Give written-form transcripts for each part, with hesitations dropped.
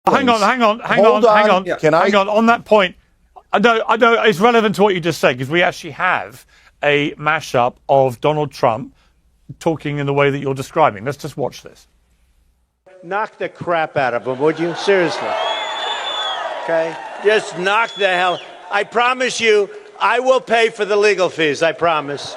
Hang on. Yeah. Hang on. On that point, I know it's relevant to what you just said, because we actually have a mashup of Donald Trump talking in the way that you're describing. Let's just watch this. Knock the crap out of him, would you? Seriously. Okay? Just knock the hell. I promise you, I will pay for the legal fees. I promise.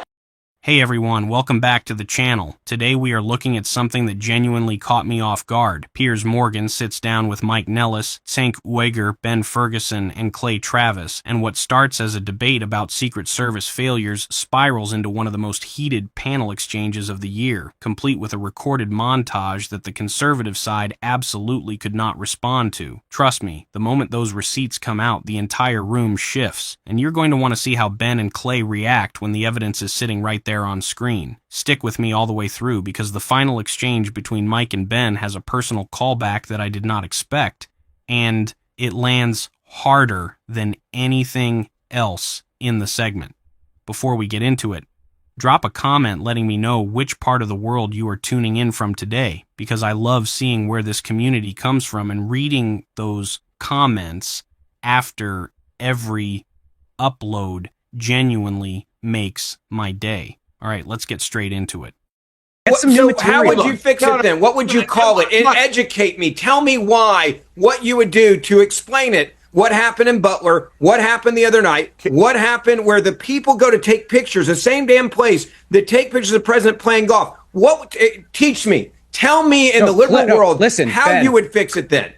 Hey everyone, welcome back to the channel. Today we are looking at something that genuinely caught me off guard. Piers Morgan sits down with Mike Nellis, Cenk Uygur, Ben Ferguson, and Clay Travis, and what starts as a debate about Secret Service failures spirals into one of the most heated panel exchanges of the year, complete with a recorded montage that the conservative side absolutely could not respond to. Trust me, the moment those receipts come out, the entire room shifts, and you're going to want to see how Ben and Clay react when the evidence is sitting right there on screen. Stick with me all the way through, because the final exchange between Mike and Ben has a personal callback that I did not expect, and it lands harder than anything else in the segment. Before we get into it, drop a comment letting me know which part of the world you are tuning in from today, because I love seeing where this community comes from, and reading those comments after every upload genuinely makes my day. All right, let's get straight into it. So how would you fix it then? What would you call it? And educate me. Tell me why, what you would do to explain it. What happened in Butler? What happened the other night? What happened where the people go to take pictures, the same damn place that take pictures of the president playing golf? What? Teach me. Tell me in the liberal world how Ben, you would fix it then.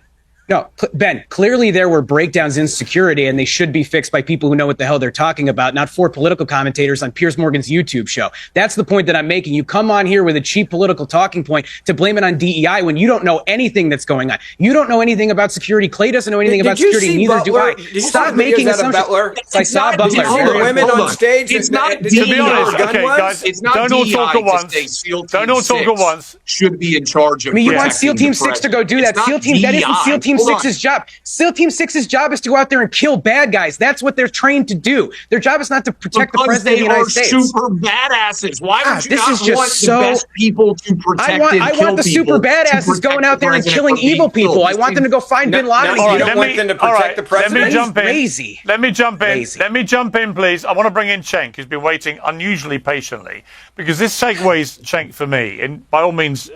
No, Ben, clearly there were breakdowns in security, and they should be fixed by people who know what the hell they're talking about, not four political commentators on Piers Morgan's YouTube show. That's the point that I'm making. You come on here with a cheap political talking point to blame it on DEI when you don't know anything that's going on. You don't know anything about security. Clay doesn't know anything about security. Neither do I. Stop making assumptions. I saw Butler. All the women on stage. It's not to be honest. Okay, guys, it's not don't all talk at once. Don't all talk at once. Should be in charge of. I mean, you want SEAL Team 6 to go do that? SEAL Team, that isn't SEAL Team 6's job. SEAL Team 6's job is to go out there and kill bad guys. That's what they're trained to do. Their job is not to protect the president of the United States. Because they are super badasses. Why would you this not is just want so, the best people to protect and kill people? I want the super badasses going out there and killing evil people. I want them to go find Bin Laden. You don't want them to protect the president? Let me jump in. Crazy. Let me jump in. Let me jump in, please. I want to bring in Cenk, who's been waiting unusually patiently, because this segues, Cenk, for me, and by all means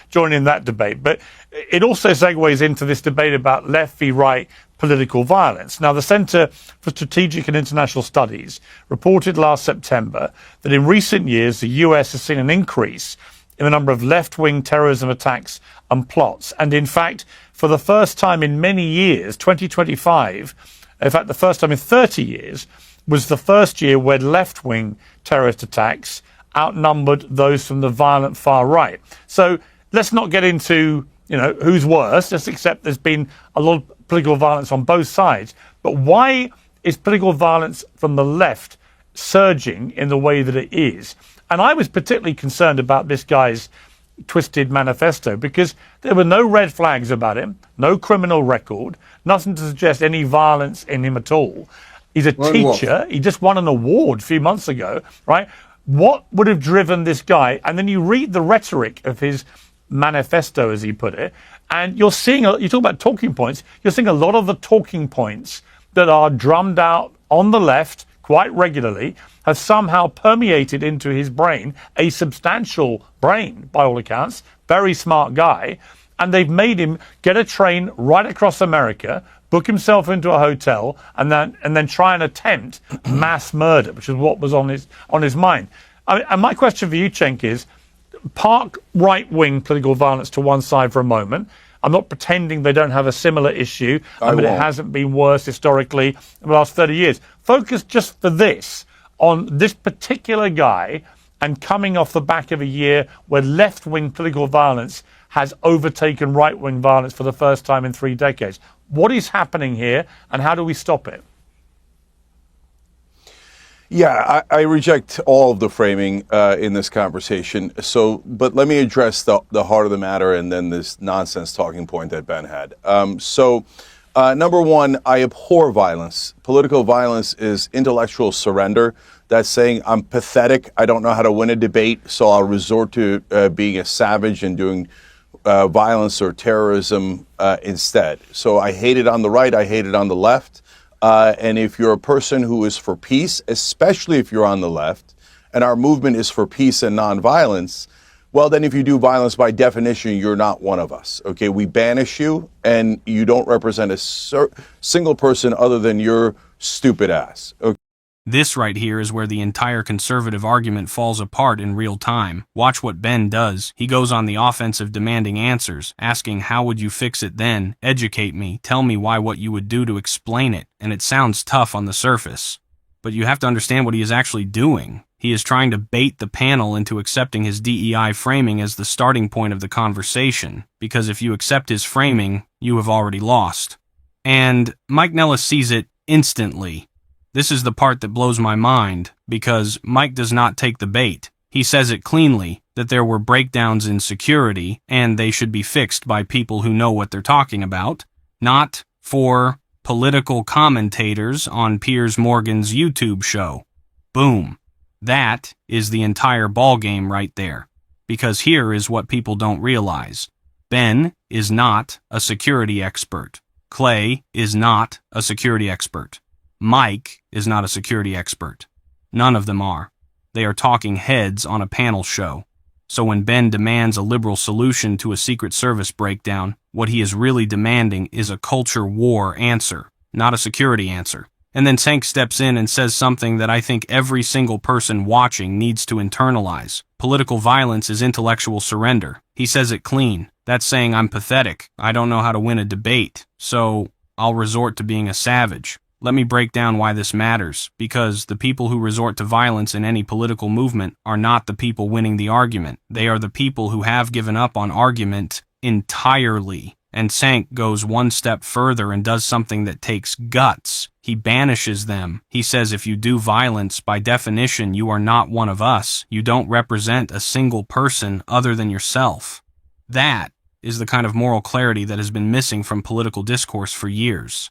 join in that debate, but it also segues into this debate about left v right political violence. Now, the Center for Strategic and International Studies reported last September that in recent years, the US has seen an increase in the number of left-wing terrorism attacks and plots. And in fact, for the first time in many years, 2025, in fact, the first time in 30 years, was the first year where left-wing terrorist attacks outnumbered those from the violent far right. So let's not get into, who's worse, just accept there's been a lot of political violence on both sides. But why is political violence from the left surging in the way that it is? And I was particularly concerned about this guy's twisted manifesto, because there were no red flags about him, no criminal record, nothing to suggest any violence in him at all. He's a teacher. He just won an award a few months ago, right? What would have driven this guy? And then you read the rhetoric of his manifesto, as he put it, and you're seeing, you talk about talking points, you're seeing a lot of the talking points that are drummed out on the left quite regularly have somehow permeated into his brain, a substantial brain by all accounts, very smart guy, and they've made him get a train right across America, book himself into a hotel, and then try and attempt mass murder, which is what was on his mind. And my question for you, Cenk, is park right-wing political violence to one side for a moment. I'm not pretending they don't have a similar issue. It hasn't been worse historically in the last 30 years. Focus just for this on this particular guy, and coming off the back of a year where left-wing political violence has overtaken right-wing violence for the first time in 3 decades. What is happening here, and how do we stop it? Yeah, I reject all of the framing in this conversation. But let me address the heart of the matter and then this nonsense talking point that Ben had. Number one, I abhor violence. Political violence is intellectual surrender. That's saying I'm pathetic. I don't know how to win a debate, so I'll resort to being a savage and doing violence or terrorism instead. So I hate it on the right, I hate it on the left. And if you're a person who is for peace, especially if you're on the left, and our movement is for peace and nonviolence, well, then if you do violence, by definition, you're not one of us. Okay, we banish you, and you don't represent a single person other than your stupid ass. Okay? This right here is where the entire conservative argument falls apart in real time. Watch what Ben does. He goes on the offensive demanding answers, asking how would you fix it then? Educate me, tell me why, what you would do to explain it. And it sounds tough on the surface. But you have to understand what he is actually doing. He is trying to bait the panel into accepting his DEI framing as the starting point of the conversation, because if you accept his framing, you have already lost. And Mike Nellis sees it instantly. This is the part that blows my mind, because Mike does not take the bait. He says it cleanly, that there were breakdowns in security, and they should be fixed by people who know what they're talking about, not for political commentators on Piers Morgan's YouTube show. Boom. That is the entire ballgame right there. Because here is what people don't realize. Ben is not a security expert. Clay is not a security expert. Mike is not a security expert. None of them are. They are talking heads on a panel show. So when Ben demands a liberal solution to a Secret Service breakdown, what he is really demanding is a culture war answer, not a security answer. And then Cenk steps in and says something that I think every single person watching needs to internalize. Political violence is intellectual surrender. He says it clean. That's saying I'm pathetic. I don't know how to win a debate, so I'll resort to being a savage. Let me break down why this matters, because the people who resort to violence in any political movement are not the people winning the argument. They are the people who have given up on argument entirely. And Cenk goes one step further and does something that takes guts. He banishes them. He says if you do violence, by definition, you are not one of us. You don't represent a single person other than yourself. That is the kind of moral clarity that has been missing from political discourse for years.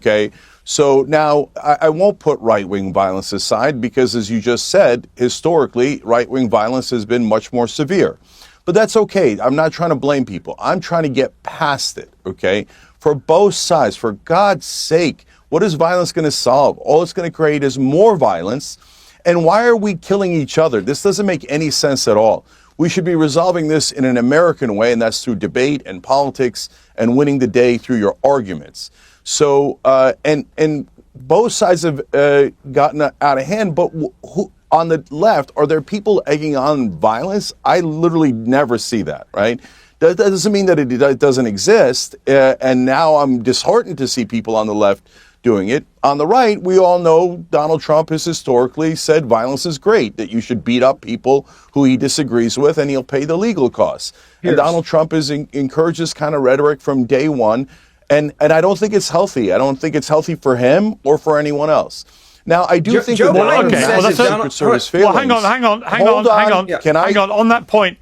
Okay, so now I won't put right-wing violence aside because, as you just said, historically, right-wing violence has been much more severe. But that's okay. I'm not trying to blame people. I'm trying to get past it, okay? For both sides, for God's sake, what is violence going to solve? All it's going to create is more violence. And why are we killing each other? This doesn't make any sense at all. We should be resolving this in an American way, and that's through debate and politics and winning the day through your arguments. So, and both sides have gotten out of hand, but who, on the left, are there people egging on violence? I literally never see that, right? That doesn't mean that it doesn't exist, and now I'm disheartened to see people on the left doing it. On the right, we all know Donald Trump has historically said violence is great, that you should beat up people who he disagrees with, and he'll pay the legal costs. And Donald Trump has encouraged this kind of rhetoric from day one. And I don't think it's healthy. I don't think it's healthy for him or for anyone else. Now, I do think Joe Biden that says Secret Service failings. Well, hang on. Yeah. Hang on. On that point,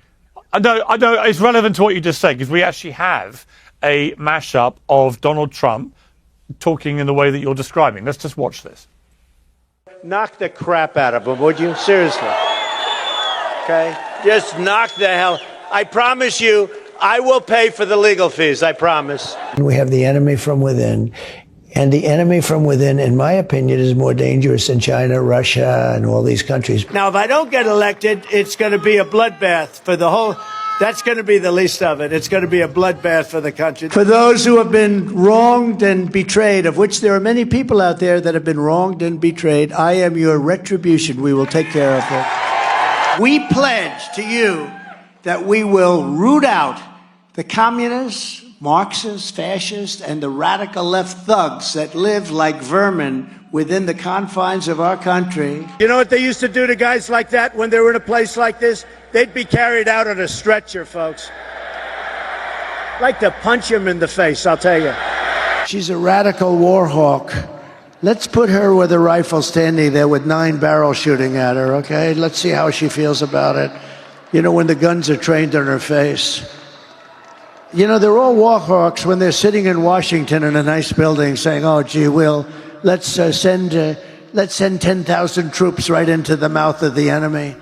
I know it's relevant to what you just said, because we actually have a mashup of Donald Trump talking in the way that you're describing. Let's just watch this. Knock the crap out of him, would you? Seriously. Okay? Just knock the hell. I promise you, I will pay for the legal fees, I promise. We have the enemy from within. And the enemy from within, in my opinion, is more dangerous than China, Russia, and all these countries. Now, if I don't get elected, it's going to be a bloodbath for the whole... That's going to be the least of it. It's going to be a bloodbath for the country. For those who have been wronged and betrayed, of which there are many people out there that have been wronged and betrayed, I am your retribution. We will take care of it. We pledge to you that we will root out the communists, Marxists, fascists, and the radical left thugs that live like vermin within the confines of our country. You know what they used to do to guys like that when they were in a place like this? They'd be carried out on a stretcher, folks. Like to punch him in the face, I'll tell you. She's a radical war hawk. Let's put her with a rifle standing there with 9 barrels shooting at her, okay? Let's see how she feels about it. You know, when the guns are trained on her face. You know, they're all war hawks when they're sitting in Washington in a nice building saying, oh, gee, let's send 10,000 troops right into the mouth of the enemy.